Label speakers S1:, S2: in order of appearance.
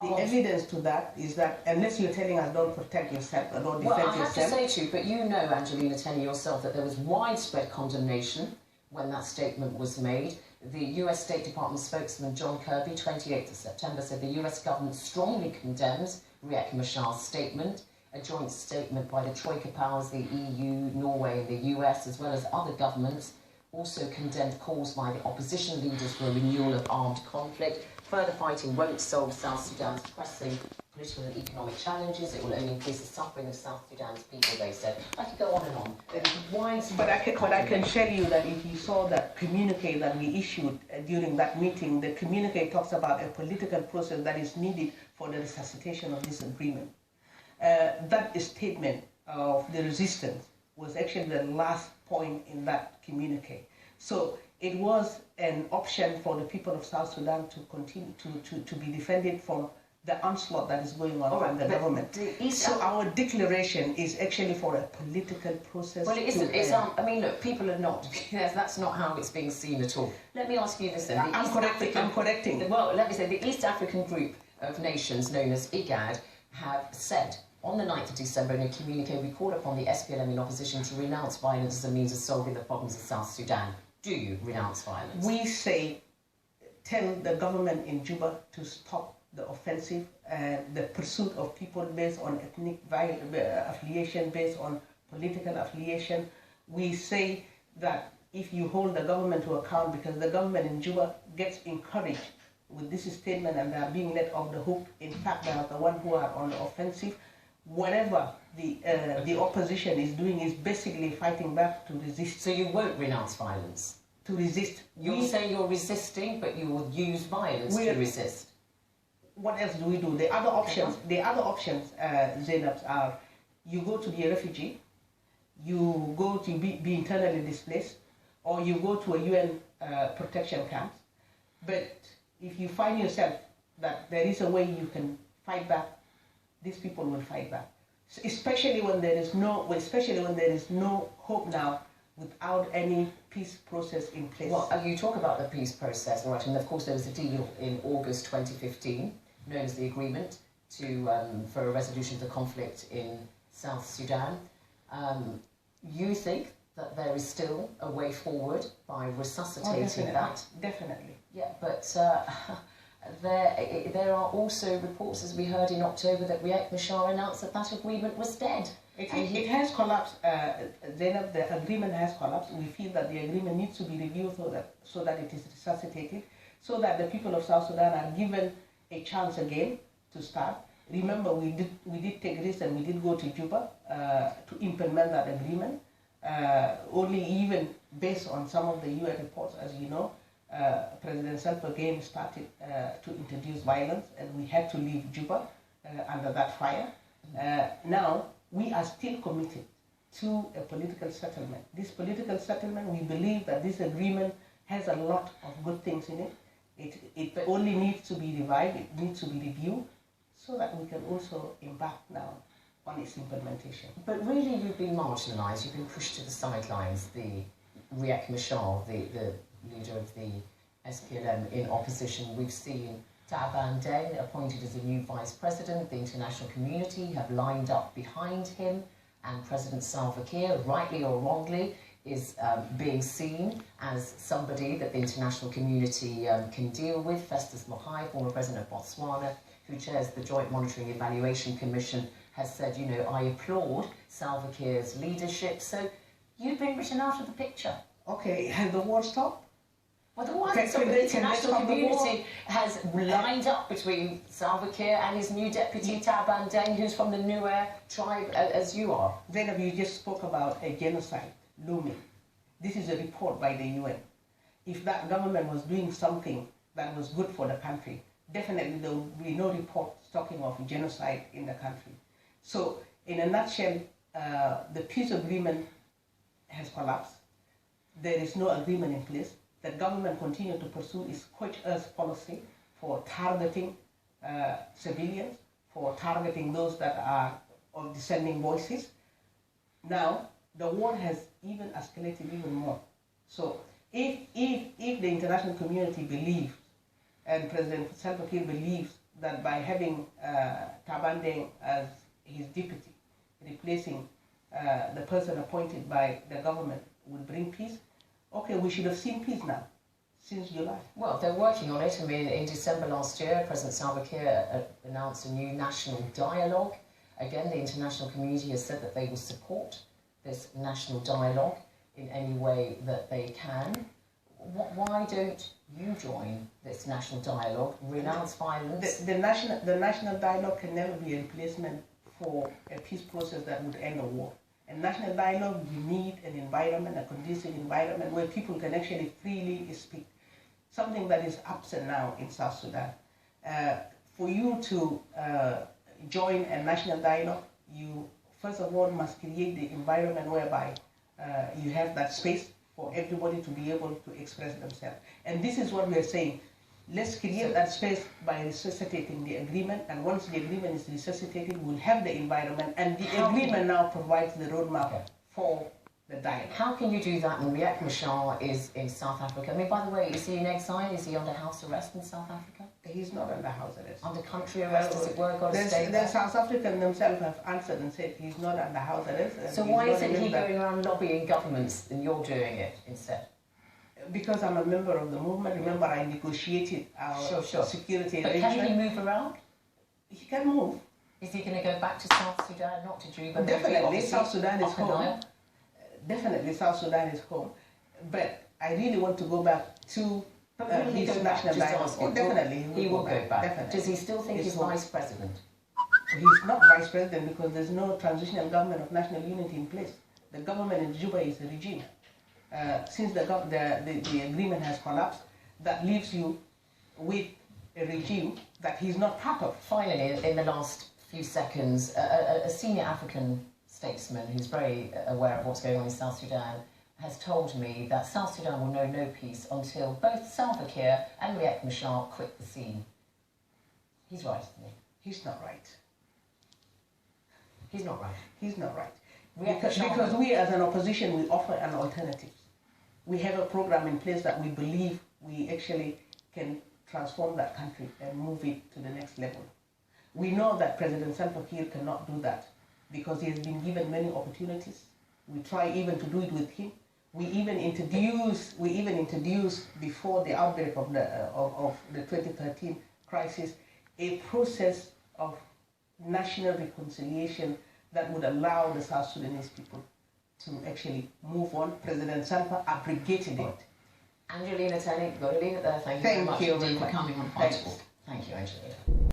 S1: The evidence to that is that unless you're telling us don't protect yourself or don't defend yourself...
S2: Well, I have to say to you, but you know, Angelina Teny, yourself, that there was widespread condemnation when that statement was made. The US State Department spokesman John Kirby, 28th of September, said the US government strongly condemns Riek Machar's statement. A joint statement by the Troika powers, the EU, Norway and the US, as well as other governments, also condemned calls by the opposition leaders for a renewal of armed conflict. Further fighting won't solve South Sudan's pressing political and economic challenges. It will only increase the suffering of South Sudan's people, they said. I could go on and on.
S1: But I can tell you that if you saw that communique that we issued during that meeting, the communique talks about a political process that is needed for the resuscitation of this agreement. That statement of the resistance was actually the last point in that communique. So it was an option for the people of South Sudan to continue to be defended from the onslaught that is going on from the government. So our declaration is actually for a political process.
S2: Well, it isn't. It's, I mean, look, people are not. That's not how it's being seen at all. Let me ask you this then.
S1: I'm correcting.
S2: Well, let me say the East African group of nations known as IGAD have said on the 9th of December in a communique, we called upon the SPLM in opposition to renounce violence as a means of solving the problems of South Sudan. Do you renounce violence?
S1: We say, tell the government in Juba to stop the offensive and the pursuit of people based on ethnic affiliation, based on political affiliation. We say that if you hold the government to account, because the government in Juba gets encouraged with this statement and they are being let off the hook. In fact, they are the ones who are on the offensive. Whatever the opposition is doing is basically fighting back to resist.
S2: So you won't renounce violence?
S1: To resist.
S2: You say you're resisting, but you will use violence to resist.
S1: What else do we do? The other options, Zainab, are you go to be a refugee, you go to be internally displaced, or you go to a UN protection camp. But if you find yourself that there is a way you can fight back, these people will fight back. So especially when there is no hope now, without any peace process in place.
S2: Well, you talk about the peace process, all right, and of course there was a deal in August 2015, known as the agreement for a resolution of the conflict in South Sudan. You think that there is still a way forward by resuscitating that?
S1: Definitely.
S2: Yeah, but there are also reports, as we heard in October, that Riek Machar announced that that agreement was dead.
S1: It has collapsed. Zainab, the agreement has collapsed. We feel that the agreement needs to be reviewed so that it is resuscitated, so that the people of South Sudan are given a chance again to start. Remember, we did take risks and we did go to Juba to implement that agreement. Only even based on some of the UN reports, as you know, President Salva again started to introduce violence, and we had to leave Juba under that fire. Now, we are still committed to a political settlement. This political settlement, we believe that this agreement has a lot of good things in it. It only needs to be revived, it needs to be reviewed, so that we can also embark now on its implementation.
S2: But really, you've been marginalised, you've been pushed to the sidelines. The Riek Machar, the leader of the SPLM in opposition, we've seen Taban Deng appointed as a new vice president. The international community have lined up behind him, and President Salva Kiir, rightly or wrongly, is being seen as somebody that the international community can deal with. Festus Mogae, former president of Botswana, who chairs the Joint Monitoring Evaluation Commission, has said, you know, I applaud Salva Kiir's leadership. So you've been written out of the picture.
S1: Okay, has the war stopped?
S2: Well, the war hasn't stopped. The international community has lined up between Salva Kiir and his new deputy, Taban Deng, who's from the Nuer tribe, as you are.
S1: Zainab, you just spoke about a genocide looming. This is a report by the UN. If that government was doing something that was good for the country, definitely there would be no report talking of genocide in the country. So, in a nutshell, the peace agreement has collapsed. There is no agreement in place. The government continues to pursue its scorched earth policy for targeting civilians, for targeting those that are of dissenting voices. Now, the war has even escalated even more. So, if the international community believes, and President Salva Kiir believes, that by having Taban Deng as his deputy, replacing the person appointed by the government, would bring peace. Okay, we should have seen peace now, since July.
S2: Well, they're working on it. I mean, in December last year, President Salva Kiir announced a new national dialogue. Again, the international community has said that they will support this national dialogue in any way that they can. Why don't you join this national dialogue, renounce violence?
S1: The national dialogue can never be a replacement for a peace process that would end a war. A national dialogue, you need an environment, a conducive environment where people can actually freely speak. Something that is absent now in South Sudan. For you to join a national dialogue, you first of all must create the environment whereby you have that space for everybody to be able to express themselves. And this is what we are saying. Let's create that space by resuscitating the agreement, and once the agreement is resuscitated, we'll have the environment, and the agreement now provides the roadmap for the dialogue.
S2: How can you do that when Riek Machar is in South Africa? I mean, by the way, is he in exile? Is he under house arrest in South Africa?
S1: He's not under house arrest.
S2: Under country arrest, as it were, got to stay there?
S1: The South Africans themselves have answered and said he's not under house arrest.
S2: So why isn't he going around lobbying governments and you're doing it instead?
S1: Because I'm a member of the movement. Remember, I negotiated our security arrangement.
S2: But can he move around?
S1: He can move.
S2: Is he going to go back to South Sudan, not to Juba?
S1: Definitely, South Sudan is home. Definitely, South Sudan is home. But I really want to go back to his national dialogue. Oh, definitely,
S2: he will go back.
S1: Definitely.
S2: Does he still think he's vice president?
S1: He's not vice president because there's no transitional government of national unity in place. The government in Juba is a regime. Since the agreement has collapsed, that leaves you with a regime that he's not part of.
S2: Finally, in the last few seconds, a senior African statesman who's very aware of what's going on in South Sudan has told me that South Sudan will know no peace until both Salva Kiir and Riek Machar quit the scene. He's right, isn't he?
S1: He's not right.
S2: He's not right.
S1: He's not right. Because we as an opposition, we offer an alternative. We have a program in place that we believe we actually can transform that country and move it to the next level. We know that President Salva Kiir cannot do that because he has been given many opportunities. We try even to do it with him. We even introduced before the outbreak of the 2013 crisis a process of national reconciliation that would allow the South Sudanese people to actually move on. President Salva abrogated it.
S2: Angelina Teny, got to leave it there. Thank you very much indeed for coming on HARDtalk. Thank you, Angelina.